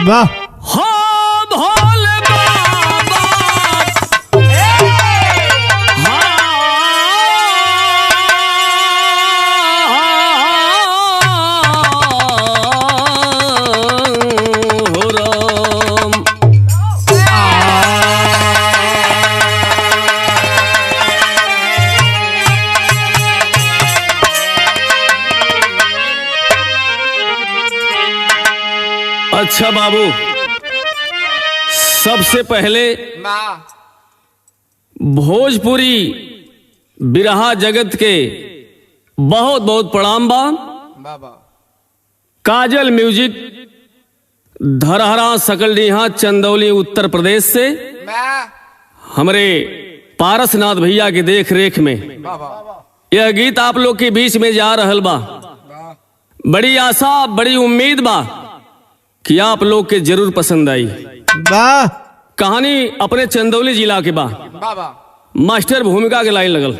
वाह हो भोले बाबा हो राम। अच्छा बाबू, सबसे पहले भोजपुरी बिरहा जगत के बहुत बहुत प्रणाम बा। काजल म्यूजिक धरहरा सकलडीहा चंदौली उत्तर प्रदेश से हमरे पारसनाथ भैया की देख रेख में यह गीत आप लोग के बीच में जा रहल बा। बड़ी आशा बड़ी उम्मीद बा कि आप लोग के जरूर पसंद आई। वाह कहानी अपने चंदौली जिला के बा। मास्टर भूमिका के लाइन लगल।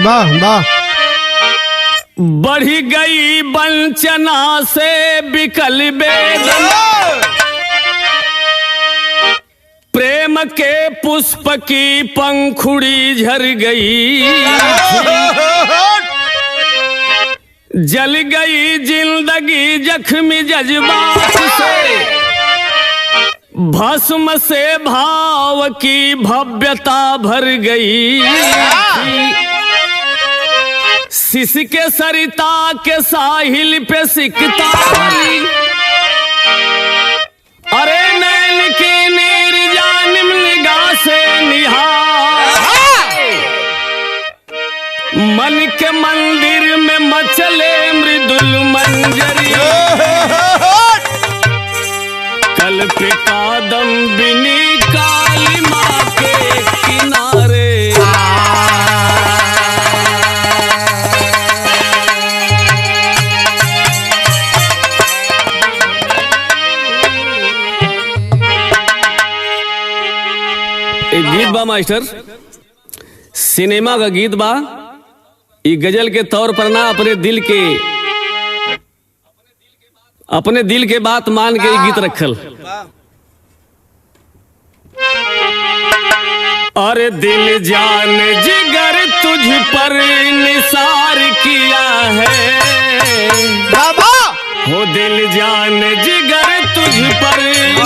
वाह वाह बढ़ी गई वंचना से बिकल बेदना, प्रेम के पुष्प की पंखुड़ी झर गई, जल गई जिंदगी जख्मी जज्बात से, भस्म से भाव की भव्यता भर गई, शिश के सरिता के साहिल पे सिकता, अरे नैन की निर्जानिम निगाह से निहार, मन के मंदिर में मचले मृदुल मंजरी, कल पे कादम बिनी काली माँ के किनारे। एक गीत बा मास्टर, सिनेमा का गीत बा। ये गजल के तौर पर ना अपने दिल के बात मान के गीत रखल। अरे दिल जान जिगर तुझ पर निसार किया है बाबा, हो दिल जान जिगर तुझ पर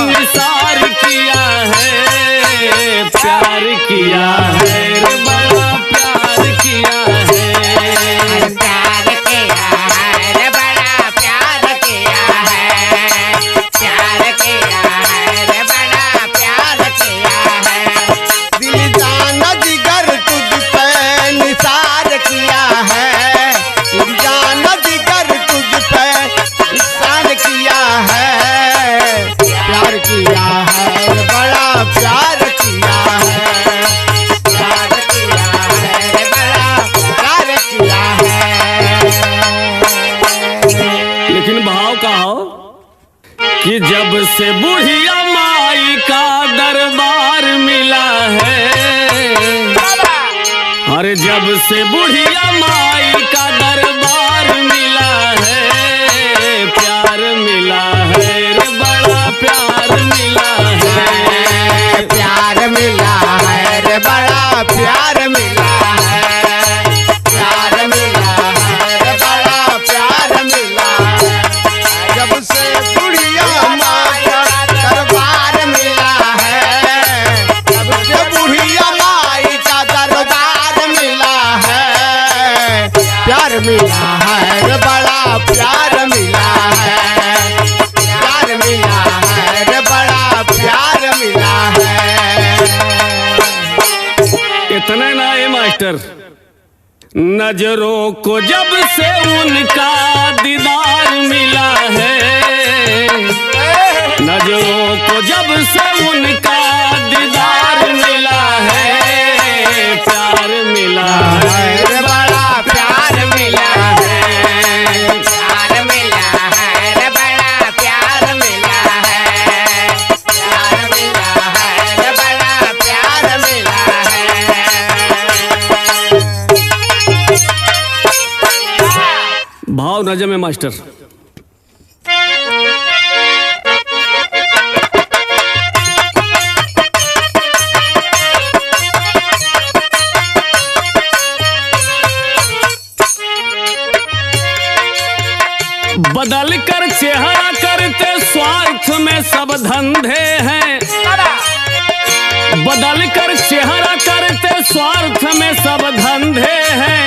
निसार किया है, प्यार किया है रे बड़ा प्यार किया है, प्यार किया है रे बड़ा प्यार किया है, प्यार किया है रे बड़ा प्यार किया है, दिल जान जिगर तुझ पे निसार किया है, दिल जान जिगर तुझ पे निसार किया है, प्यार किया है बड़ा प्यार किया है, प्यार किया है रे बड़ा प्यार किया है। लेकिन भाव का हो कि जब से बुढ़िया माई का दरबार मिला है, अरे जब से बुढ़िया माई का दरबार मिला है, प्यार मिला है रे बड़ा प्यार मिला है, प्यार मिला है रे बड़ा प्यार मिला है, प्यार मिला है रे बड़ा प्यार मिला है, जब से बुढ़िया माँ का दरबार मिला है, जब से बुढ़िया माई का दरबार मिला है, प्यार मिला है रे बड़ा प्यार मिला है, प्यार मिला है रे बड़ा प्यार मिला है। इतना ना है मास्टर, नजरों को जब से उनका दीदार मिला है, नजरों को जब से उनका दीदार मिला है, प्यार मिला है रे बड़ा प्यार मिला है, प्यार मिला है रे बड़ा प्यार मिला है, प्यार मिला है हजम है मास्टर। बदल कर चेहरा करते स्वार्थ में सब धंधे हैं, बदल कर चेहरा करते स्वार्थ में सब धंधे हैं,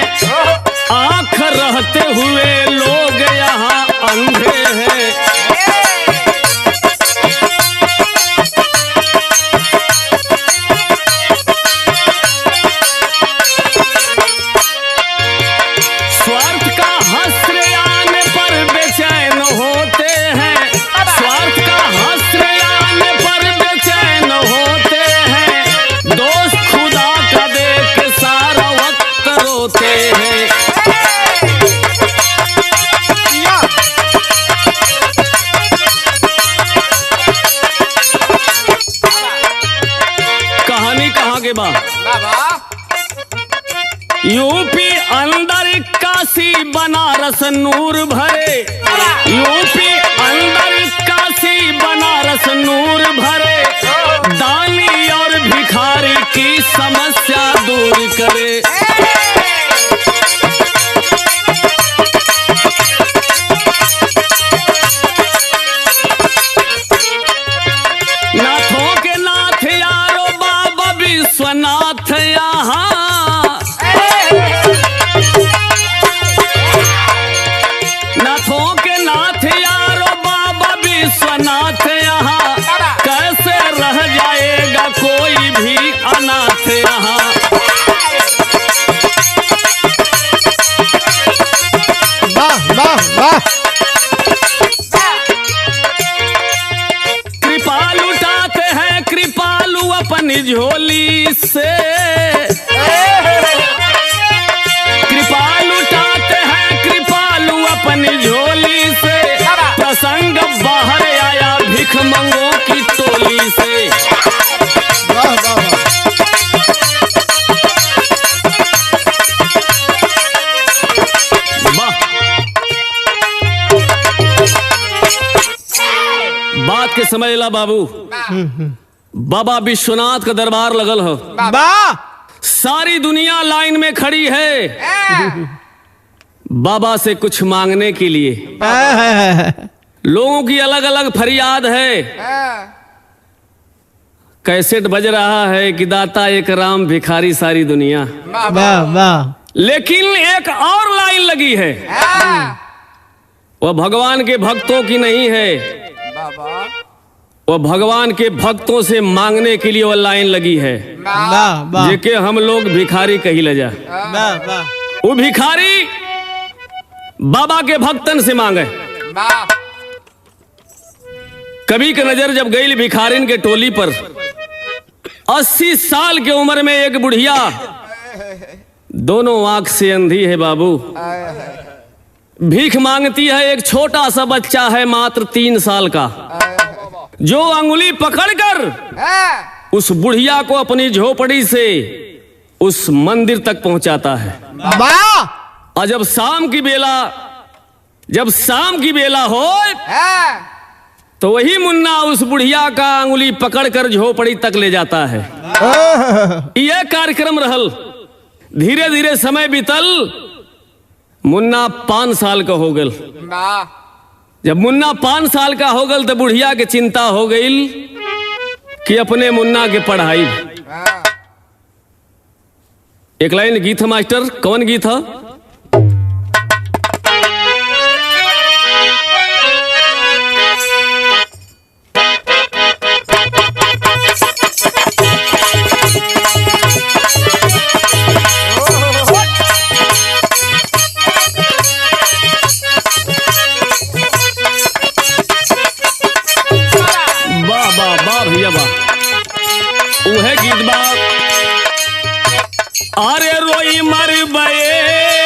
आंख रहते हुए लोग यहाँ अंधे हैं। स्वार्थ का हस्र आने पर बेचैन होते हैं, स्वार्थ का हस्र आने पर बेचैन होते हैं, दोस्त खुदा का देख सारा वक्त रोते हैं। कहानी कहाँ के बा? यूपी अंदर काशी बनारस नूर भरे, यूपी अंदर काशी बनारस नूर भरे, दानी और भिखारी की समस्या दूर करे। नाथों के नाथ यारो बाबा विश्वनाथ यहाँ, नाथों के नाथ यारो बाबा विश्वनाथ यहाँ, कैसे रह जाएगा कोई भी अनाथ यहाँ। वाह वाह वाह। कृपा लुटाते हैं कृपालु अपनी झोली से, कृपा लुटाते हैं कृपालु अपनी झोली से, प्रसंग बाहर आया भिख मंगों की टोली से। वाह वाह वाह। वाह। बात के समझ ला बाबू, बाबा विश्वनाथ का दरबार लगल हो, वाह। सारी दुनिया लाइन में खड़ी है बाबा से कुछ मांगने के लिए। लोगों की अलग अलग फरियाद है, कैसेट बज रहा है कि दाता एक राम भिखारी सारी दुनिया, वाह वाह। लेकिन एक और लाइन लगी है, वह भगवान के भक्तों की नहीं है, वह भगवान के भक्तों से मांगने के लिए वह लाइन लगी है, वाह वाह। जेके हम लोग भिखारी कही ले जा। वाह वाह। वो भिखारी बाबा के भक्तन से मांगे। कभी की नजर जब गई भिखारिन के टोली पर, 80 साल की उम्र में एक बुढ़िया, दोनों आंख से अंधी है बाबू, भीख मांगती है। एक छोटा सा बच्चा है मात्र 3 साल का, जो अंगुली पकड़कर उस बुढ़िया को अपनी झोपड़ी से उस मंदिर तक पहुंचाता है। वाह। और जब शाम की बेला हो तो वही मुन्ना उस बुढ़िया का अंगुली पकड़कर झोपड़ी तक ले जाता है। यह कार्यक्रम रहल। धीरे धीरे समय बीतल, मुन्ना 5 साल का हो गल। जब मुन्ना 5 साल का हो गल तो बुढ़िया के चिंता हो गई कि अपने मुन्ना के पढ़ाई। एक लाइन गीत है मास्टर, कौन गीत है? अरे रोई मर बये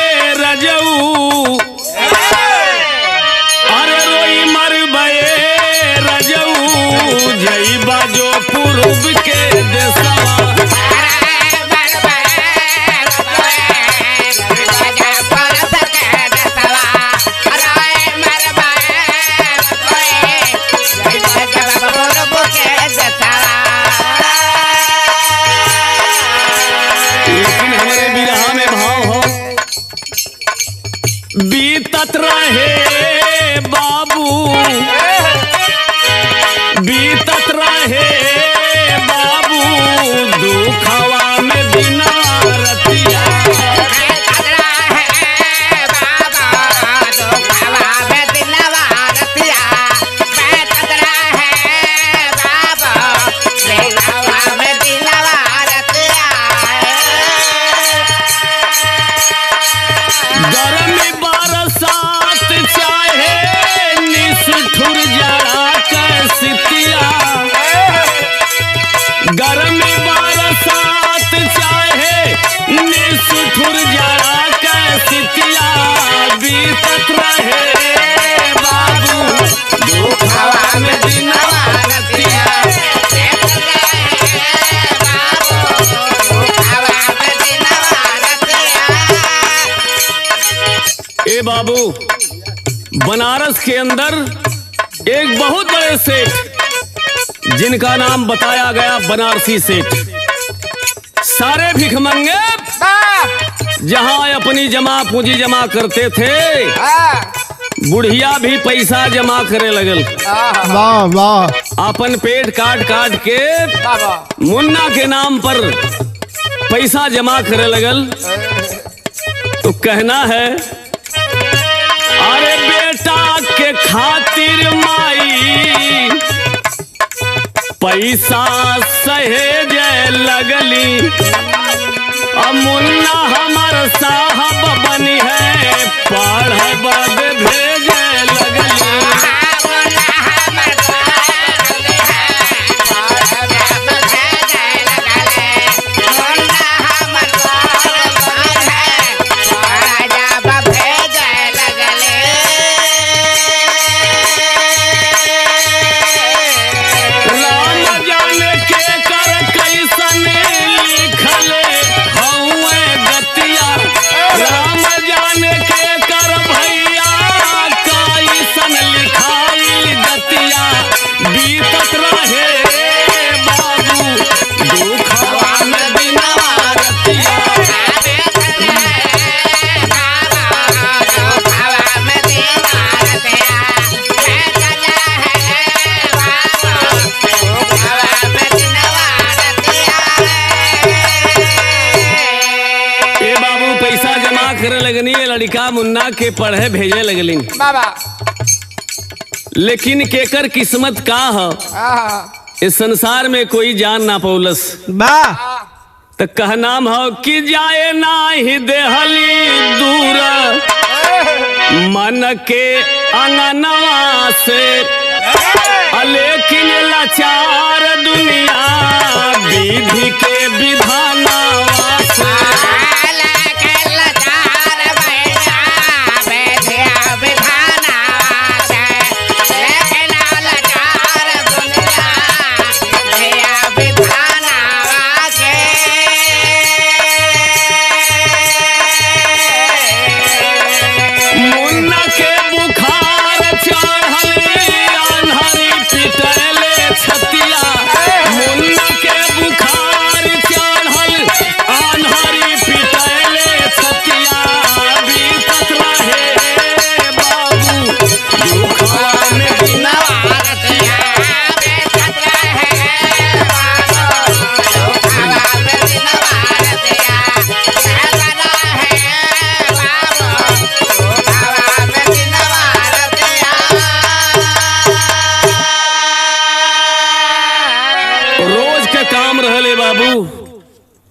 बाबू, बनारस के अंदर एक बहुत बड़े सेठ, जिनका नाम बताया गया बनारसी सेठ, सारे भिखमंगे जहां अपनी जमा पूंजी जमा करते थे, बुढ़िया भी पैसा जमा करे लगल। वाह वाह। अपन पेट काट काट के मुन्ना के नाम पर पैसा जमा करे लगल। तो कहना है, अरे बेटा के खातिर माई पैसा सहेज लगली, अब मुन्ना हमार साहब बनी है, पढ़े बद भेजे लगली। लड़का मुन्ना के पढ़े भेजे लगलिन बाबा, लेकिन केकर किस्मत का है इस संसार में कोई जान ना पौलस। तो कह नाम हो कि जाए ना ही देहली दूर मन के अंगनवा से, लेकिन लाचार दुनिया विधि के विधानवा से।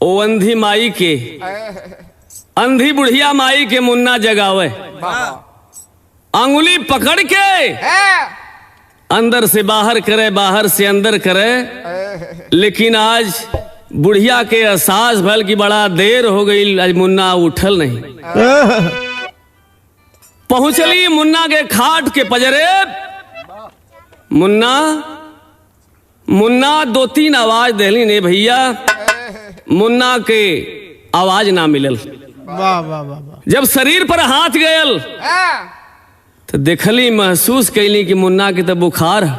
ओ अंधी माई के, अंधी बुढ़िया माई के मुन्ना जगावे, अंगुली पकड़ के अंदर से बाहर करे, बाहर से अंदर करे। लेकिन आज बुढ़िया के एहसास भल की बड़ा देर हो गई, आज मुन्ना उठल नहीं। पहुंचली मुन्ना के खाट के पजरे। मुन्ना मुन्ना दो तीन आवाज देली ने भैया, मुन्ना के आवाज ना मिलल। वाह वाह वाह। जब शरीर पर हाथ गयल तो देखली, महसूस कैली कि मुन्ना के तो बुखार है।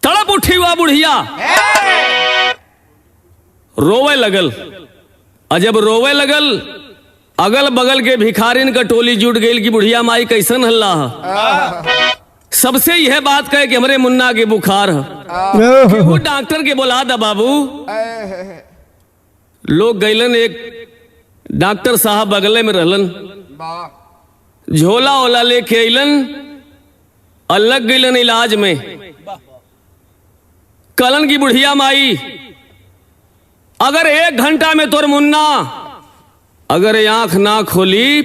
तड़प उठी हुआ बुढ़िया रोवे लगल, और जब रोवे लगल अगल बगल के भिखारिन का टोली जुट गई कि बुढ़िया माई कैसन हल्ला है। सबसे यह बात कहे कि हमरे मुन्ना के बुखार है, वो डॉक्टर के बुला दा बाबू। लोग गईलन, एक डॉक्टर साहब बगले में रहलन, झोला ओला लेके अइलन, अलग गईलन इलाज में। कलन की बुढ़िया माई, अगर 1 घंटा में तोर मुन्ना अगर आंख ना खोली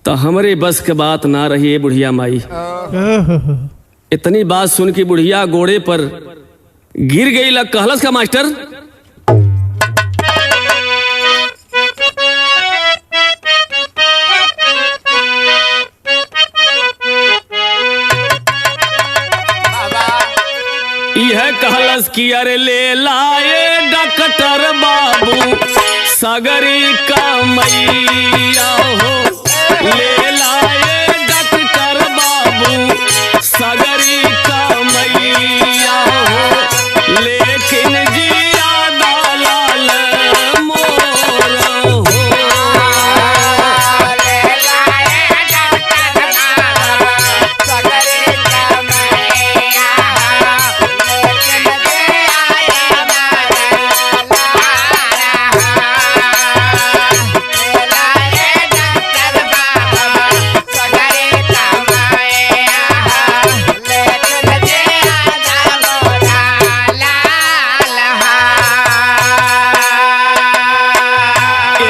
तो हमारे बस के बात ना रही है बुढ़िया माई। इतनी बात सुन के बुढ़िया गोड़े पर गिर गई। लग कहलस का मास्टर, यह कहलस कि अरे ले लाए डॉक्टर बाबू सगरी का मैया हो। ले लाए डॉक्टर बाबू सगरी कमैया हो, लेकिन जिया लाल मोर हो।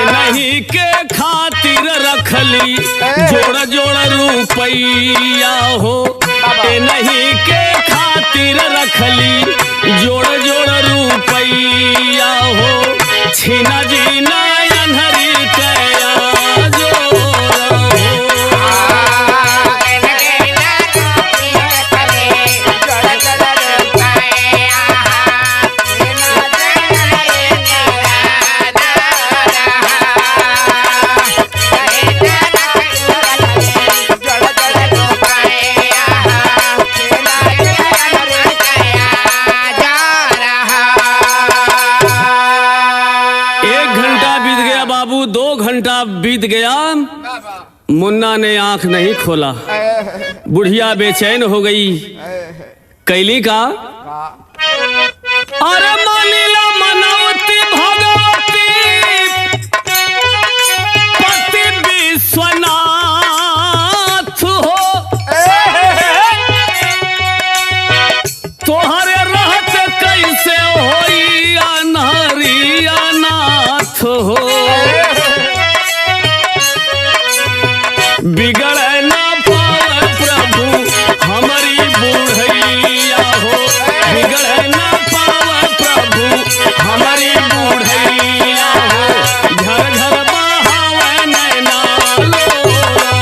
नहीं के खातिर रखली जोड़ जोड़ रुपैया हो, ए नहीं के खातिर रखली जोड़ जोड़ रुपैया हो, छीना जीना अनहरी कया जोर हो। बाबू 2 घंटा बीत गया, मुन्ना ने आंख नहीं खोला। बुढ़िया बेचैन हो गई। कैली का अरे मानिला मनौती भगवती पति विश्वनाथ हो, तोहरे रहत कैसे होई अनहरी अनाथ हो। बिगड़ ना पावे प्रभु हमारी बुढ़ैया हो, बिगड़ ना पावे प्रभु हमारी बुढ़ैया हो, झर झर बहावे नैना लोर हो।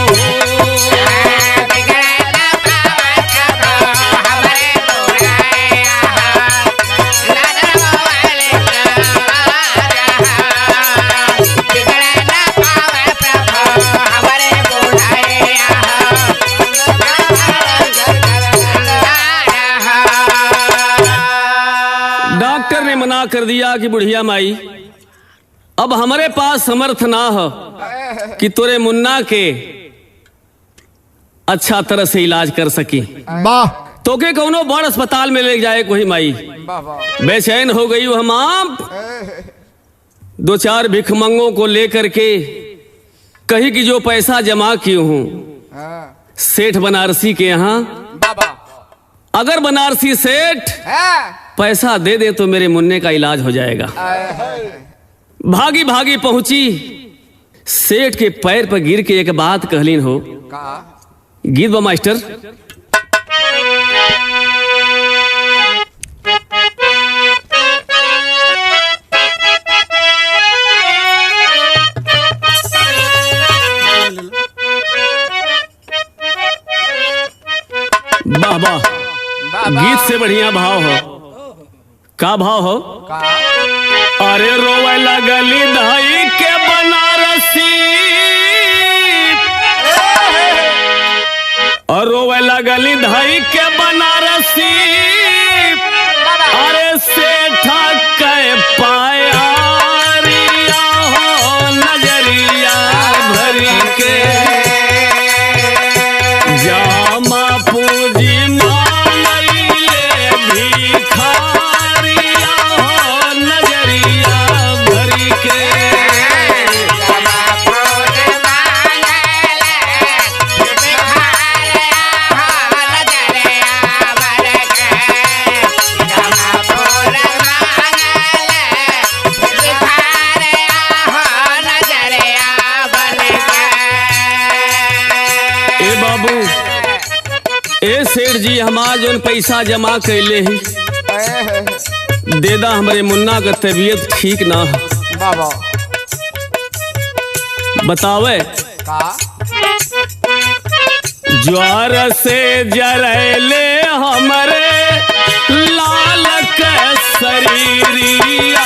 डॉक्टर ने मना कर दिया कि बुढ़िया माई अब हमारे पास समर्थ ना हो कि तोरे मुन्ना के अच्छा तरह से इलाज कर सकी। वाह तो के कौनो बड़ अस्पताल में ले जाए कोई माई। बेचैन हो गई हम आप 2-4 भिखमंगों को लेकर के कही कि जो पैसा जमा की हूं सेठ बनारसी के यहाँ, अगर बनारसी सेठ पैसा दे दे तो मेरे मुन्ने का इलाज हो जाएगा। भागी भागी पहुंची, सेठ के पैर पर गिर के एक बात कहलीन हो। गीत बा मास्टर। वाह वाह, गीत से बढ़िया भाव हो। का भाव हो? अरे रोवे लगली धाई के बनारसी, और रोवे लगली धाई के बनारसी, अरे सेठा के पाया रिया हो नजरिया भरी के, जामा पूजी मांगले भिखारिया हो नजरिया भरी के। ए बाबू, ए सेठ जी हमार जोन पैसा जमा कैले ही देदा, हमारे मुन्ना का तबीयत ठीक ना है। बतावे ज्वार से जरैले हमरे लाल के शरीरिया,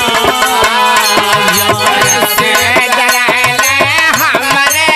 ज्वार से जरैले हमरे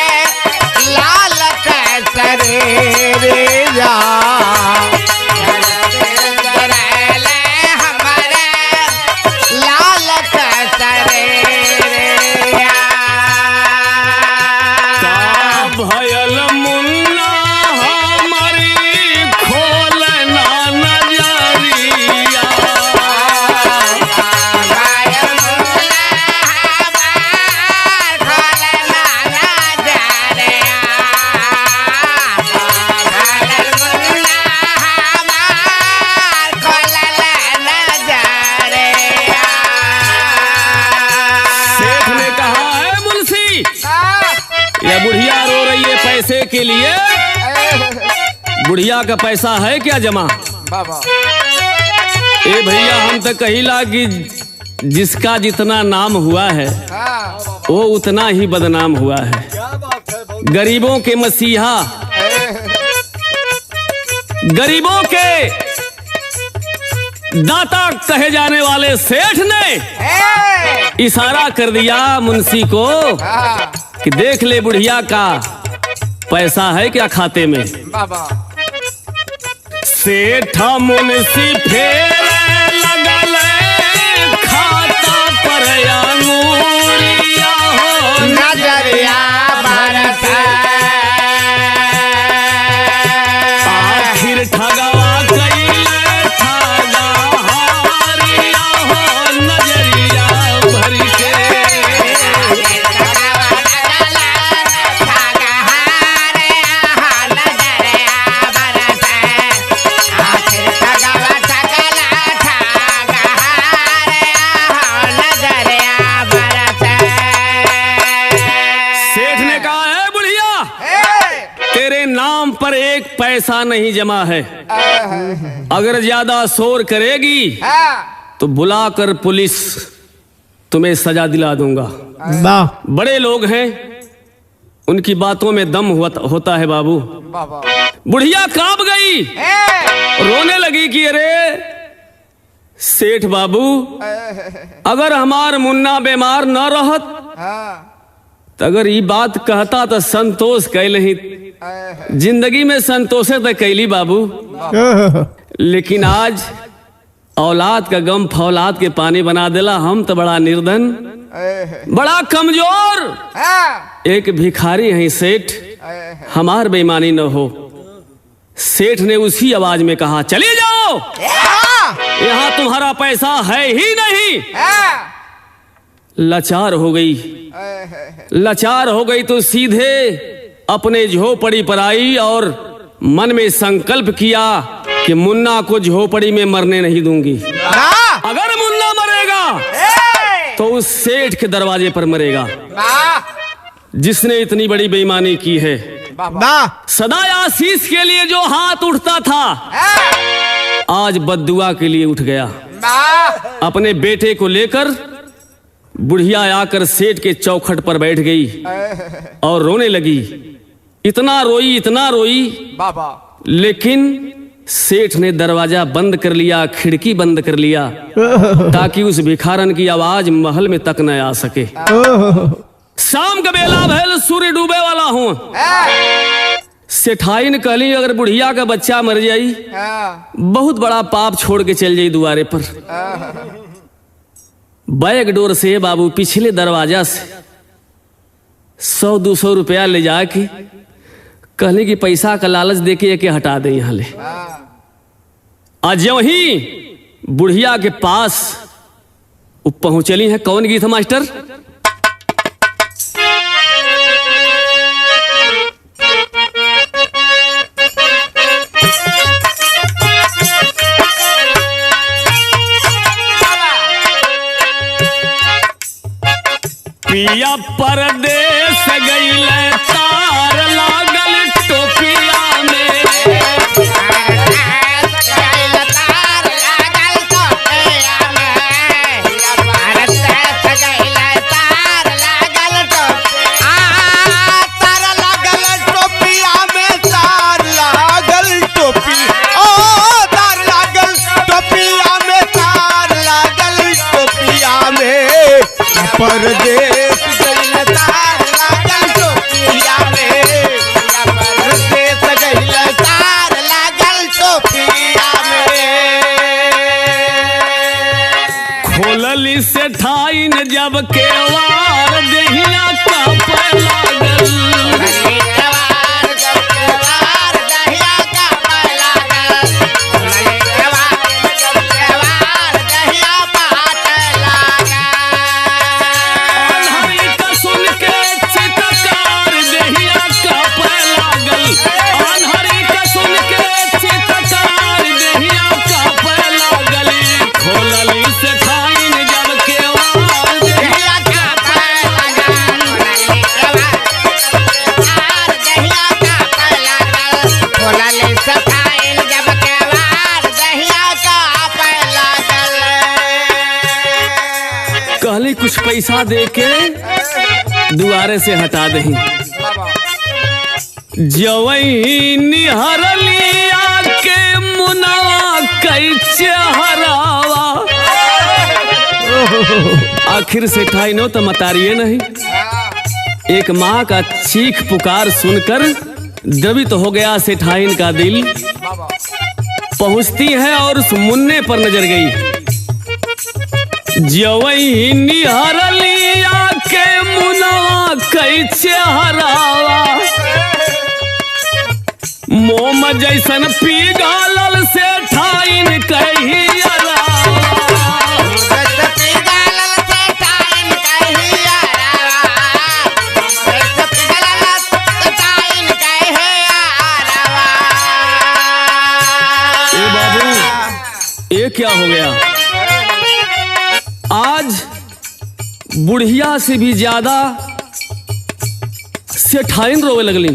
बुढ़िया का पैसा है क्या जमा? बाबा ए भैया, हम तो कहिला कि जिसका जितना नाम हुआ है हाँ वो उतना ही बदनाम हुआ है। गरीबों के मसीहा, गरीबों के दाता कहे जाने वाले सेठ ने इशारा कर दिया मुंशी को हाँ कि देख ले बुढ़िया का पैसा है क्या खाते में। बाबा सेठा मुंशी फेर लगल खाता पर अंगूरिया हो नजरिया बरस आखिर ठगवा कइले ठगा हारिया हो नजरिया भर के। सेठ ने कहा है बुढ़िया, तेरे नाम पर एक पैसा नहीं जमा है। अगर ज्यादा शोर करेगी तो बुलाकर पुलिस तुम्हें सजा दिला दूंगा। बड़े लोग हैं, उनकी बातों में दम होता है बाबू। बाबा बुढ़िया कांप गई, रोने लगी कि अरे सेठ बाबू, अगर हमार मुन्ना बीमार न रहत तो अगर ये बात कहता तो संतोष कैल ही, जिंदगी में संतोषे तो कैली बाबू। लेकिन आज औलाद का गम फौलाद के पानी बना देला। हम तो बड़ा निर्धन, बड़ा कमजोर एक भिखारी हैं सेठ, हमार बेईमानी न हो। सेठ ने उसी आवाज में कहा चले जाओ, यहाँ तुम्हारा पैसा है ही नहीं। लाचार हो गई, लाचार हो गई तो सीधे अपने झोपड़ी पर आई और मन में संकल्प किया कि मुन्ना को झोपड़ी में मरने नहीं दूंगी। अगर मुन्ना मरेगा तो उस सेठ के दरवाजे पर मरेगा जिसने इतनी बड़ी बेईमानी की है। सदा आशीष के लिए जो हाथ उठता था आज बद्दुआ के लिए उठ गया। अपने बेटे को लेकर बुढ़िया आकर सेठ के चौखट पर बैठ गई और रोने लगी। इतना रोई बाबा, लेकिन सेठ ने दरवाजा बंद कर लिया, खिड़की बंद कर लिया ताकि उस भिखारन की आवाज महल में तक न आ सके। शाम का बेला भैल, सूर्य डूबे वाला हूँ। सेठाई ने कहली अगर बुढ़िया का बच्चा मर जाई बहुत बड़ा पाप छोड़ के चल जाई दुआरे पर। बैक डोर से बाबू पिछले दरवाजा से 100-200 रुपया ले जाके कहले कि पैसा का लालच देके के हटा दे यहाँ ले। आज वही बुढ़िया के पास पहुंचली है। कौन गीत मास्टर? पिया परदेस गईले तार लागल टोपिया में। परदेस गइल तार लागल टोपिया में, परदेस गइल तार लागल टोपिया में। खोलली से ठाइन जब केवार देहिया कांपे लागल। खोलली से ठाइन जब केवार देहिया कांपे लागल। पैसा दे के दुआरे से हटा दही। जवई निहर लिया के मुनावा कैसे हरावा। आखिर से ठाई नो तो मतारिए नहीं। एक माँ का चीख पुकार सुनकर द्रवित हो गया सेठाइन का दिल। पहुंचती है और उस मुन्ने पर नजर गई। जवई निहर लिया के मुनावा कैसे हरावा। मोम जैसन पिघलल सेठाइन कही क्या हो गया। आज बुढ़िया से भी ज्यादा सेठाइन रोवे लगली।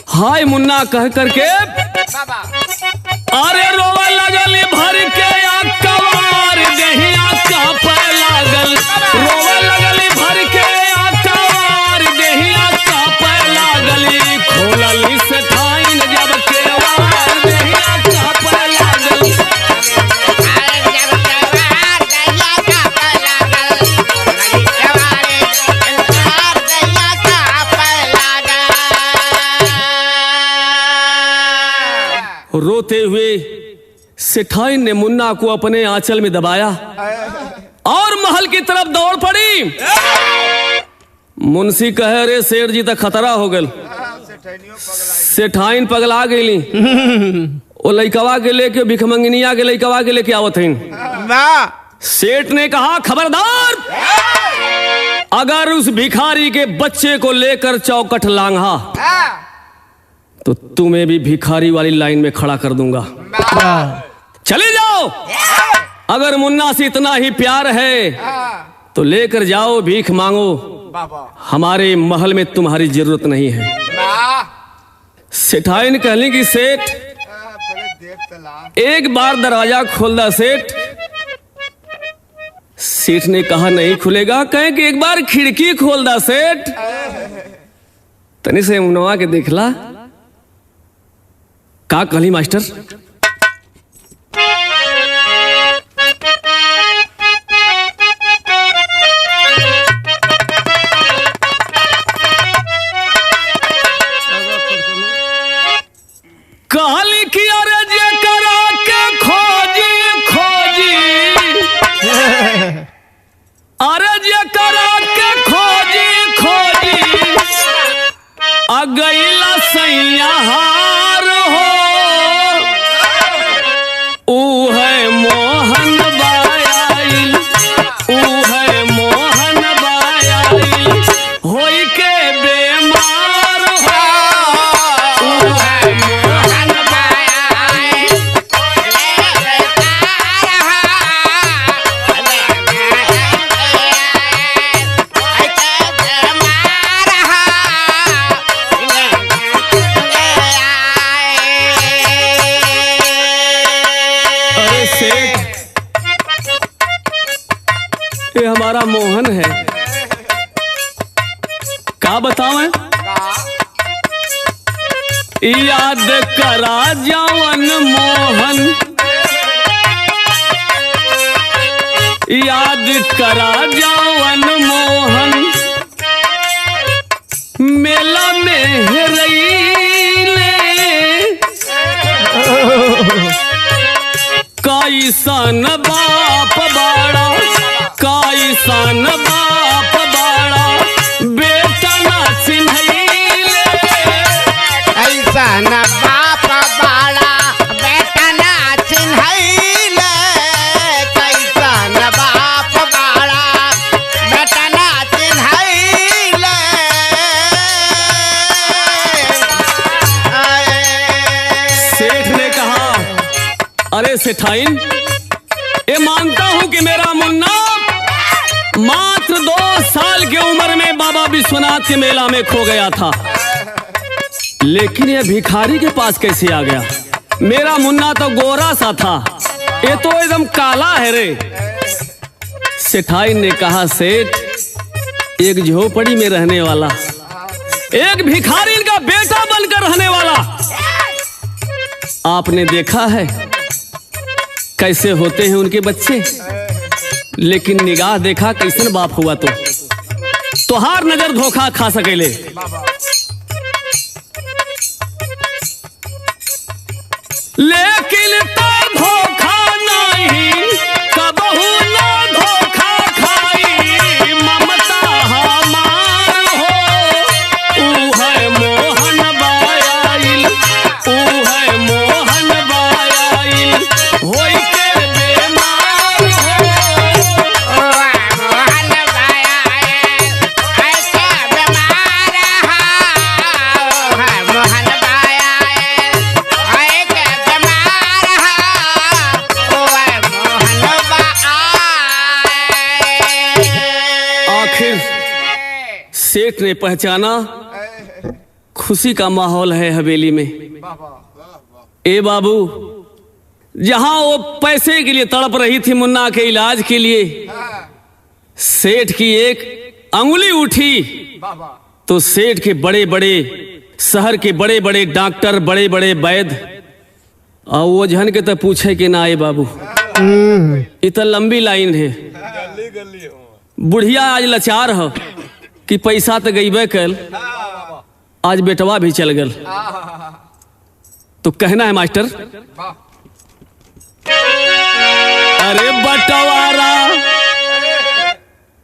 हाय मुन्ना कह करके अरे रोवे लगली भर के कवार देहिया कांपे लागल। रोवे लगली भर के कवार देहिया कांपे लागली। खोलली सेठाइन जब केवार देहिया कांपे लागल। रोते हुए सेठाइन ने मुन्ना को अपने आंचल में दबाया और महल की तरफ दौड़ पड़ी। मुंशी कहे रे सेठ जी तक खतरा हो गल। सेठाइन पगला गई। वो लइकवा के लेके भिखमंगनिया के लइकवा के लेके आवत हईन। सेठ ने कहा खबरदार, अगर उस भिखारी के बच्चे को लेकर चौकट लांघा तो तुम्हें भी भिखारी वाली लाइन में खड़ा कर दूंगा। चले जाओ। अगर मुन्ना से इतना ही प्यार है तो लेकर जाओ, भीख मांगो। हमारे महल में तुम्हारी जरूरत नहीं है। सेठाइन कहली कि सेठ एक बार दरवाजा खोल दा। सेठ ने कहा नहीं खुलेगा। कहे कि एक बार खिड़की खोल दा सेठ। तनी से मुन्ना के देखला का कहली मास्टर। कहली कि अरे जे करा के खोजी खोजी। अरे जे करा के खोजी खोजी अगैला सैया हार हो। ऊ है मोहन बायाइल, ऊ है मोहन बायाइल होई के बेमार हो। ऊ है मोहन बायाइल। अरे सेठ, ये हमारा मोहन है। का बताऊं? याद करा जवन मोहन, याद करा जवन मोहन मेला में हेरैले। कैसन बाप बाड़ा, कैसन बाप बाड़ा बेटा ना चिन्हैले। ऐसन बाप बाड़ा बेटा ना चिन्हैले। कैसन बाप बाड़ा बेटा ना चिन्हैले। सेठ ने कहा अरे सेठाइन, ये मानता हूं कि मेरा मुन्ना मात्र 2 साल की उम्र में बाबा विश्वनाथ के मेला में खो गया था, लेकिन ये भिखारी के पास कैसे आ गया? मेरा मुन्ना तो गोरा सा था, ये तो एकदम काला है रे। सेठाई ने कहा, सेठ एक झोपड़ी में रहने वाला, एक भिखारी का बेटा बनकर रहने वाला, आपने देखा है कैसे होते हैं उनके बच्चे, लेकिन निगाह देखा कैसन बाप हुआ तो हार नजर धोखा खा सकेले। लेकिन तो धोखा नहीं, कबहू ना धोखा खाई, ममता हमार हो, ऊ है मोहन बायाइल, ऊ है मोहन बायाइल, होई के बेमार हो। मोहन बाया ऐसे बीमार है, मोहन बाया ऐसे बीमार है, मोहन बाया। आखिर सेठ ने पहचाना खुशी का माहौल है हवेली में। ए बाबू, जहां वो पैसे के लिए तड़प रही थी मुन्ना के इलाज के लिए, सेठ की एक अंगुली उठी तो सेठ के बड़े बड़े शहर के बड़े बड़े डॉक्टर, बड़े बड़े वैद्य और वो जहन के तो पूछे कि ना ए बाबू, इतना लंबी लाइन है। बुढ़िया आज लाचार हो कि पैसा तो गईबे कल, आज बेटवा भी चल गल। तो कहना है मास्टर, अरे बंटवारा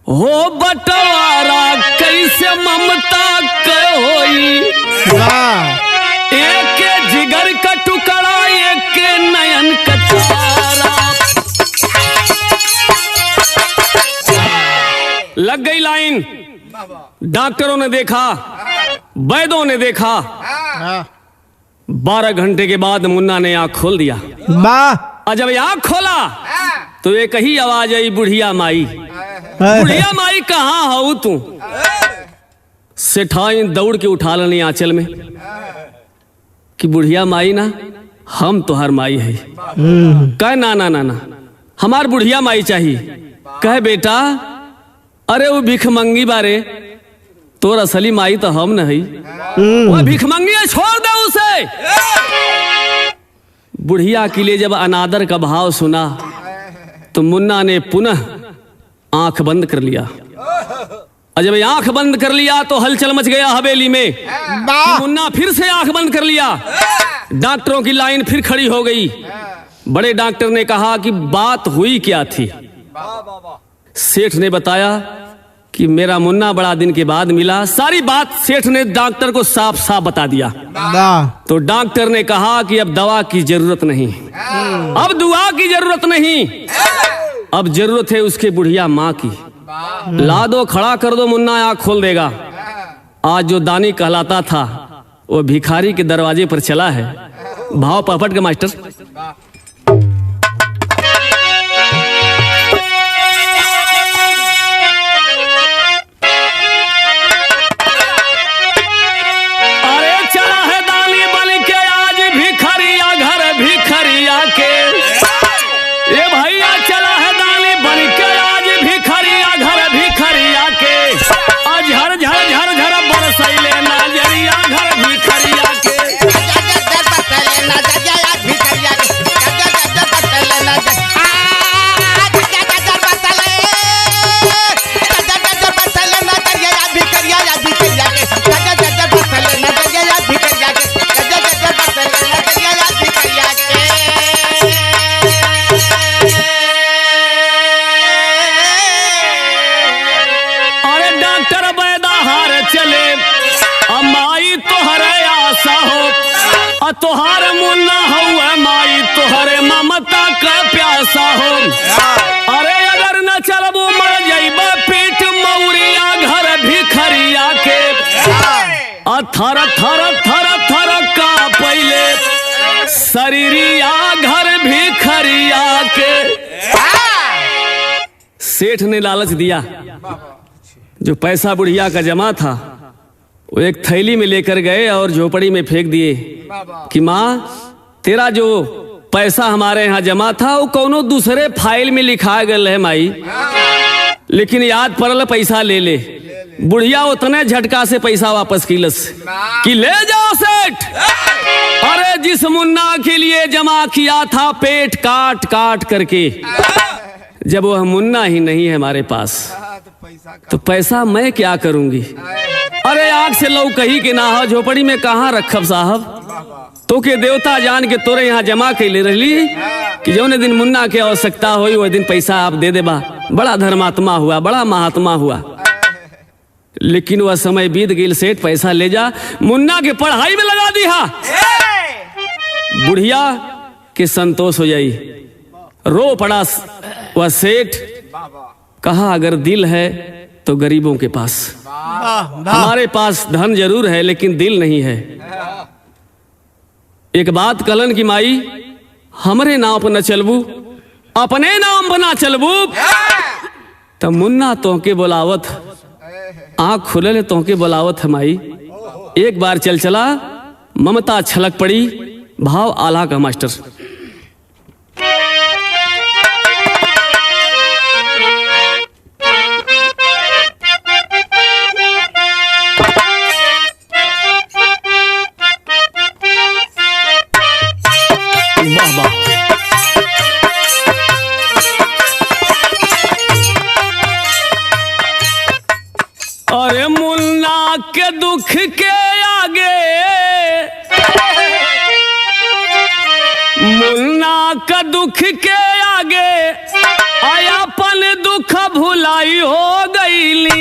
हो बंटवारा कैसे ममता के होई, एक के जिगर का टुकड़ा, एक के नयन का तारा। लग गई लाइन, डॉक्टरों ने देखा, वैद्यों ने देखा। 12 घंटे के बाद मुन्ना ने आंख खोल दिया। और जब आंख खोला तो एक ही आवाज आई, बुढ़िया माई, बुढ़िया माई कहाँ हो तू। सेठाई दौड़ के उठा लेनी आंचल में कि बुढ़िया माई ना, हम तोहर माई है। कह ना ना ना ना, हमार बुढ़िया माई चाहिए। कह बेटा, अरे वो भिखमंगी बारे, तोर असली माई तो हम नहीं, वो भिखमंगी है, छोड़ दे उसे। बुढ़िया के लिए जब अनादर का भाव सुना तो मुन्ना ने पुनः आंख बंद कर लिया। और जब आंख बंद कर लिया तो हलचल मच गया हवेली में। मुन्ना फिर से आंख बंद कर लिया। डॉक्टरों की लाइन फिर खड़ी हो गई। बड़े डॉक्टर ने कहा कि बात हुई क्या थी। सेठ ने बताया कि मेरा मुन्ना बड़ा दिन के बाद मिला। सारी बात सेठ ने डॉक्टर को साफ साफ बता दिया। तो डॉक्टर ने कहा कि अब दवा की जरूरत नहीं, अब दुआ की जरूरत नहीं, अब जरूरत है उसके बुढ़िया माँ की। ला दो, खड़ा कर दो, मुन्ना आँख खोल देगा। आज जो दानी कहलाता था वो भिखारी के दरवाजे पर चला है। भाव पपट का मास्टर। तोहार मुन्ना हुआ माई, तोहरे ममता का प्यासा हो। अरे अगर न चलबू मर जाइबा पीठ मौरिया घर भिखरिया के। थर थर थर थर का पहले शरीरिया घर भिखरिया के। सेठ ने लालच दिया। जो पैसा बुढ़िया का जमा था वो एक थैली में लेकर गए और झोपड़ी में फेंक दिए कि माँ, तेरा जो पैसा हमारे यहाँ जमा था वो कोनो दूसरे फाइल में लिखा गया है माई। लेकिन याद पड़ल पैसा ले ले। बुढ़िया उतने झटका से पैसा वापस कीलस कि ले जाओ सेठ। अरे जिस मुन्ना के लिए जमा किया था पेट काट काट करके, जब वह मुन्ना ही नहीं है हमारे पास तो पैसा मैं क्या करूंगी। अरे आग से लौ कही के ना हो, झोपड़ी में कहाँ रखब साहब। तो के देवता जान के तोरे यहाँ जमा के ले रही कि जौने दिन मुन्ना के आवश्यकता हुई वह दिन पैसा आप दे देबा। बड़ा धर्मात्मा हुआ, बड़ा महात्मा हुआ। लेकिन वह समय बीत गई, सेठ पैसा ले जा, मुन्ना के पढ़ाई में लगा दी। बुढ़िया के संतोष हो जाई, रो पड़ा वह सेठ। कहा अगर दिल है तो गरीबों के पास, हमारे पास धन जरूर है लेकिन दिल नहीं है। एक बात कलन की माई, हमरे नाम पर न चलबू, अपने नाम पर ना चलबू। तो मुन्ना तोहके बोलावत, आंख खुले तोहके बोलावत है माई। एक बार चल चला, ममता छलक पड़ी, भाव आला का मास्टर। वाह वाह। अरे मुन्ना के दुख के आगे, मुन्ना का दुख के आगे आयापन दुख भुलाई हो गईली।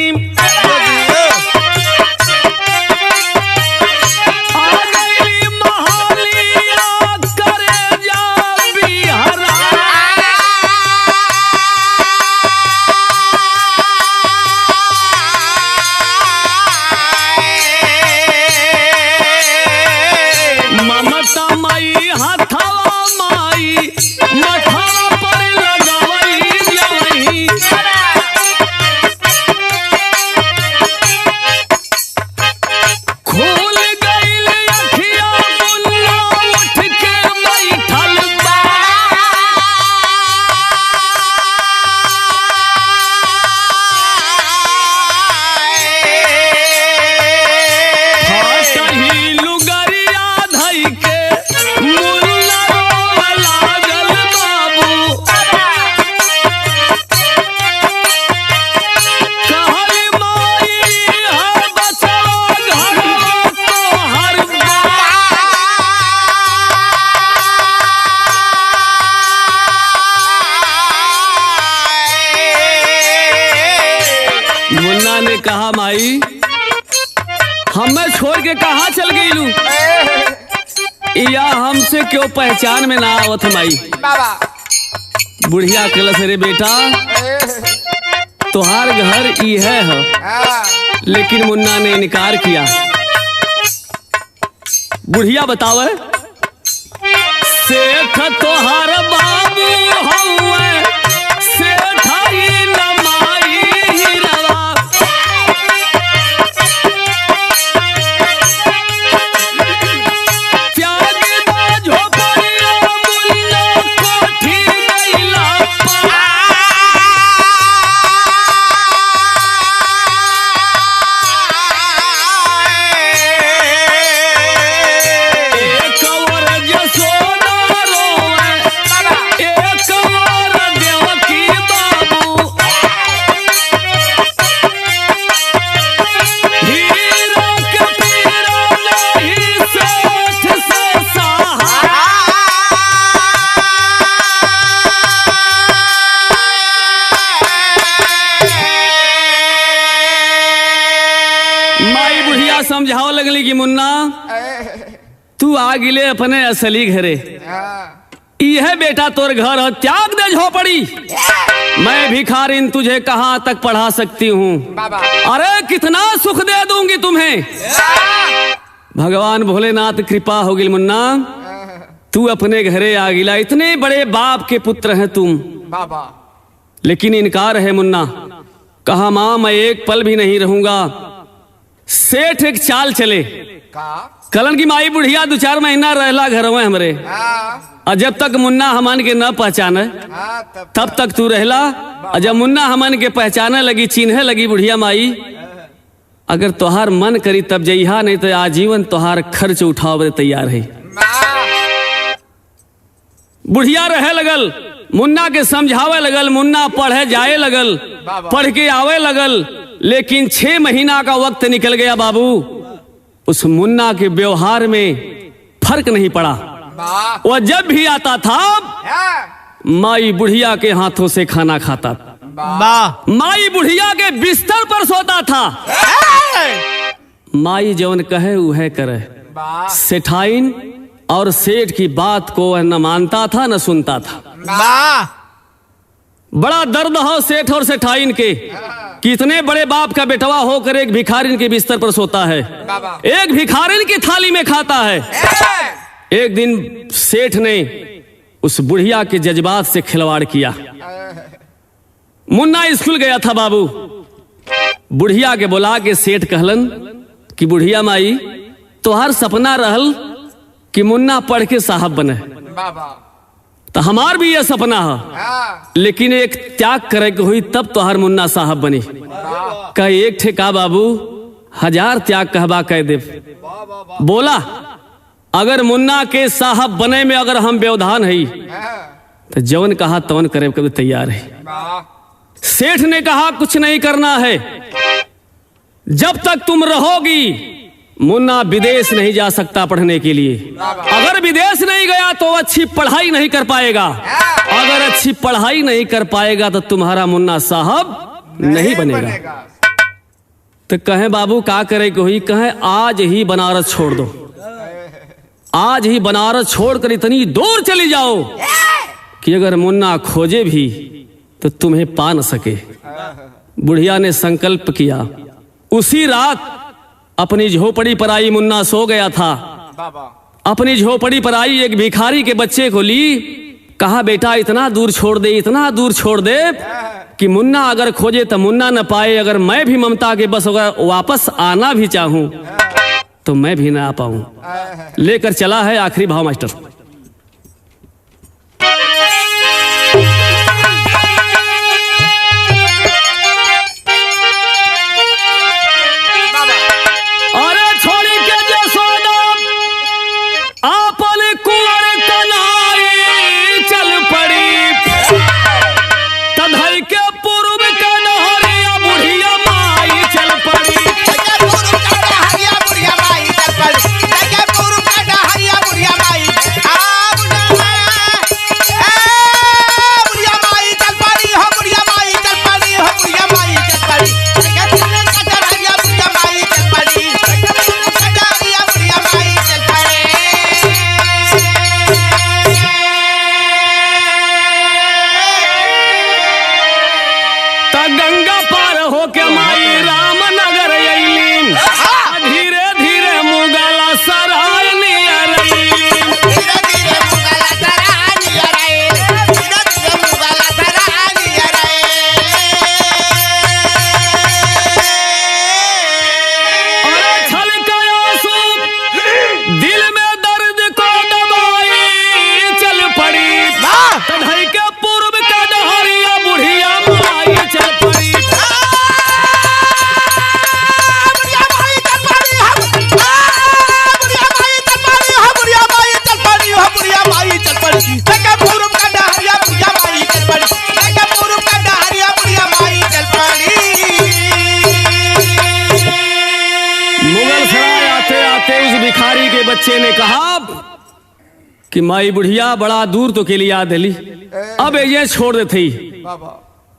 कहा माई हमें छोड़ के कहा चल गई लू, या हमसे क्यों पहचान में ना आवत माई। बुढ़िया कलस रे बेटा तुहार घर ई है लेकिन मुन्ना ने इनकार किया। बुढ़िया बतावे सेठ तोहार बाबू हउए, सेठ ही नमाई हिरवा। त्यागी दा झोपड़िया मुन्ना कोठी गइला एक और जसोदा रोवे, एक और देवकी बाबू। हीरा के पीरा नहीं सेठ से माई बुढ़िया समझाओ लगली कि मुन्ना तू आ गिले अपने असली घरे, यह बेटा तोर घर हो, त्याग दे झोपड़ी। मैं भिखारिन तुझे कहाँ तक पढ़ा सकती हूँ, अरे कितना सुख दे दूंगी तुम्हें। भगवान भोलेनाथ कृपा होगी मुन्ना, तू अपने घरे आ गिला। इतने बड़े बाप के पुत्र हैं तुम, लेकिन इनकार है मुन्ना। कहा माँ मैं एक पल भी नहीं रहूंगा। सेठ एक चाल चले, कलन की माई बुढ़िया 2-4 महीना रहला घर में हमरे, और जब तक मुन्ना हमन के न पहचाने तब तक तू रहला। और जब मुन्ना हमन के पहचाने लगी, चिन्हे लगी बुढ़िया माई, अगर तोहार मन करी तब जइहा, नहीं तो आजीवन तोहार खर्च उठावे तैयार है। बुढ़िया रहे लगल, मुन्ना के समझावे लगल, मुन्ना पढ़े जाए लगल, पढ़ के आवे लगल। लेकिन 6 महीना का वक्त निकल गया बाबू, उस मुन्ना के व्यवहार में फर्क नहीं पड़ा। वह जब भी आता था माई बुढ़िया के हाथों से खाना खाता, माई बुढ़िया के बिस्तर पर सोता था। माई जौन कहे वह करे। सेठाइन और सेठ की बात को वह न मानता था न सुनता था। बड़ा दर्द हो सेठ और सेठाइन के, कितने बड़े बाप का बेटवा होकर एक भिखारिन के बिस्तर पर सोता है, एक भिखारिन की थाली में खाता है। एक दिन सेठ ने उस बुढ़िया के जज्बात से खिलवाड़ किया। मुन्ना स्कूल गया था बाबू, बुढ़िया के बुला के सेठ कहलन कि बुढ़िया माई, तोहार सपना रहल कि मुन्ना पढ़ के साहब बने, तो हमार भी यह सपना है, लेकिन एक त्याग करे के हुई तब तोहार मुन्ना साहब बनी। कह एक ठे का बाबू, 1000 त्याग कहबा कह दे। बोला अगर मुन्ना के साहब बने में अगर हम व्यवधान है तो जवन कहा तवन करे कभी तैयार है। सेठ ने कहा कुछ नहीं करना है, जब तक तुम रहोगी मुन्ना विदेश नहीं जा सकता पढ़ने के लिए। अगर विदेश नहीं गया तो अच्छी पढ़ाई नहीं कर पाएगा, अगर अच्छी पढ़ाई नहीं कर पाएगा तो तुम्हारा मुन्ना साहब नहीं बनेगा। तो कहे बाबू का करे को ही, कहे आज ही बनारस छोड़ दो, आज ही बनारस छोड़कर इतनी दूर चली जाओ कि अगर मुन्ना खोजे भी तो तुम्हें पा न सके। बुढ़िया ने संकल्प किया। उसी रात अपनी झोपड़ी पर आई, मुन्ना सो गया था, अपनी झोपड़ी पर आई एक भिखारी के बच्चे को ली, कहा बेटा इतना दूर छोड़ दे, इतना दूर छोड़ दे कि मुन्ना अगर खोजे तो मुन्ना न पाए, अगर मैं भी ममता के बस अगर वापस आना भी चाहूं तो मैं भी ना आ पाऊं। लेकर चला है आखिरी भाव मास्टर। बच्चे ने कहा कि माई बुढ़िया बड़ा दूर तो के लिए याद दिली, अब ये छोड़ दे थी,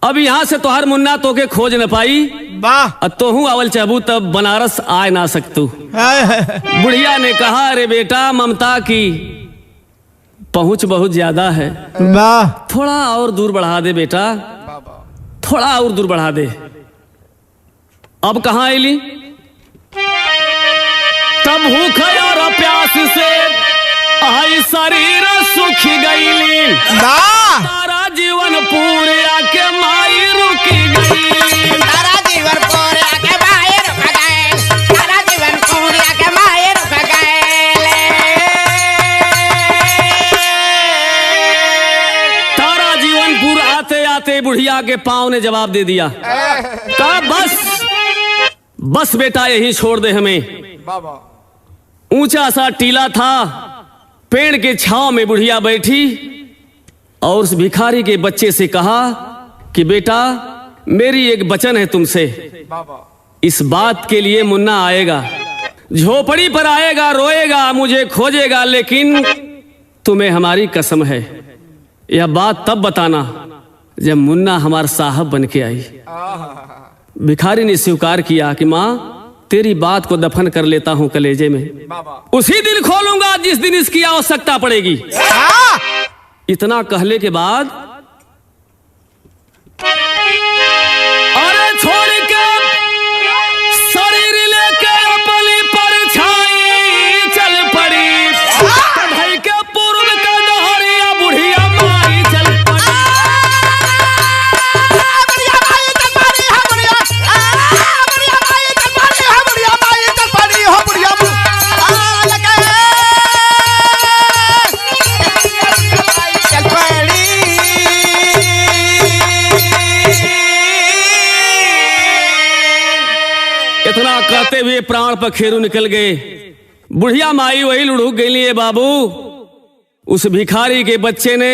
अब यहाँ से तोहर मुन्ना तो के खोज न पाई, तोहू आवल चाहबू तब बनारस आ ना सकतू। बुढ़िया ने कहा अरे बेटा ममता की पहुंच बहुत ज्यादा है, थोड़ा और दूर बढ़ा दे बेटा, थोड़ा और दूर बढ़ा दे। अब कहाँ आईली, तब भूख और प्यास से आई शरीर सुख गईली, तारा जीवन पूरे आके माई रुकी गई, तारा जीवन पूरे आके माई रुक गए, तारा जीवन पूरे आके माई रुक गए। आते बुढ़िया के पांव ने जवाब दे दिया, कहा बस बेटा यहीं छोड़ दे हमें। बाबा ऊंचा सा टीला था, पेड़ के छांव में बुढ़िया बैठी और उस भिखारी के बच्चे से कहा कि बेटा मेरी एक वचन है तुमसे, बाबा इस बात के लिए मुन्ना आएगा, झोपड़ी पर आएगा, रोएगा, मुझे खोजेगा, लेकिन तुम्हें हमारी कसम है यह बात तब बताना जब मुन्ना हमारा साहब बन के आई। भिखारी ने स्वीकार किया कि माँ तेरी बात को दफन कर लेता हूं कलेजे में, बाबा उसी दिन खोलूंगा जिस दिन इसकी आवश्यकता पड़ेगी। इतना कहले के बाद अरे छोड़ के शरीर लेके अपनी परछाई चल पड़ी, भाई के पूर्व का डहरिया बुढ़िया माई चल पड़ी। बढ़िया माई चल पड़ी हो बढ़िया, बढ़िया माई चल पड़ी हो बढ़िया, माई चल पड़ी हो बढ़िया, लगे चल पड़ी। इतना कहते हुए प्राण पखेरु निकल गए। बुढ़िया माई वही लुढ़क गई। बाबू उस भिखारी के बच्चे ने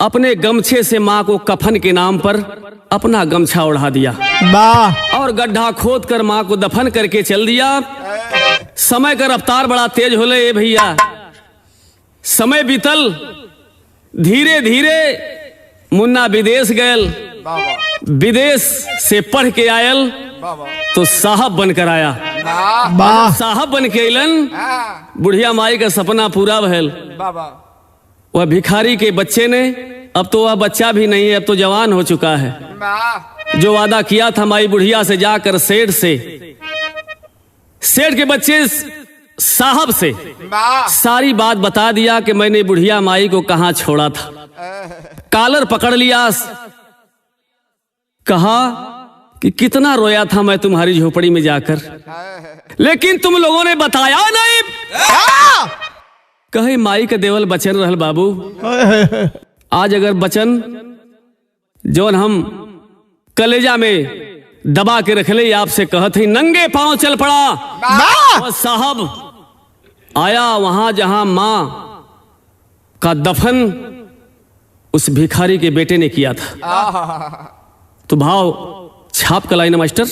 अपने गमछे से माँ को कफन के नाम पर अपना गमछा ओढ़ा दिया और गड्ढा खोद कर माँ को दफन करके चल दिया। समय का रफ्तार बड़ा तेज होले भैया, समय बीतल, धीरे धीरे मुन्ना विदेश गयल, विदेश से पढ़ के आयल तो साहब बनकर आया। साहब बन के अलन, बुढ़िया माई का सपना पूरा भयल। वह भिखारी के बच्चे ने, अब तो वह बच्चा भी नहीं है, अब तो जवान हो चुका है, जो वादा किया था माई बुढ़िया से जाकर सेठ के बच्चे साहब से सारी बात बता दिया कि मैंने बुढ़िया माई को कहां छोड़ा था। कालर पकड़ लिया, कहा कि कितना रोया था मैं तुम्हारी झोपड़ी में जाकर, लेकिन तुम लोगों ने बताया नहीं। कहे माई का देवल बचन रहल बाबू, आज अगर बचन जौन हम कलेजा में दबा के रखले आपसे कहत ही, नंगे पांव चल पड़ा। और साहब आया वहां जहां मां का दफन उस भिखारी के बेटे ने किया था। तो भाव छाप कलाई ना मास्टर।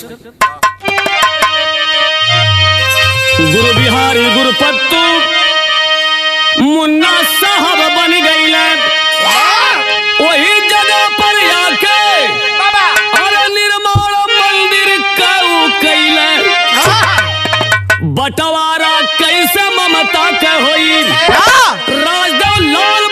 गुरु बिहारी गुरुपत्तू मुन्ना साहब बन गई, वही जगह पर आके अरे निर्माण मंदिर कैले, बंटवारा कैसे ममता के होई, राजदौलत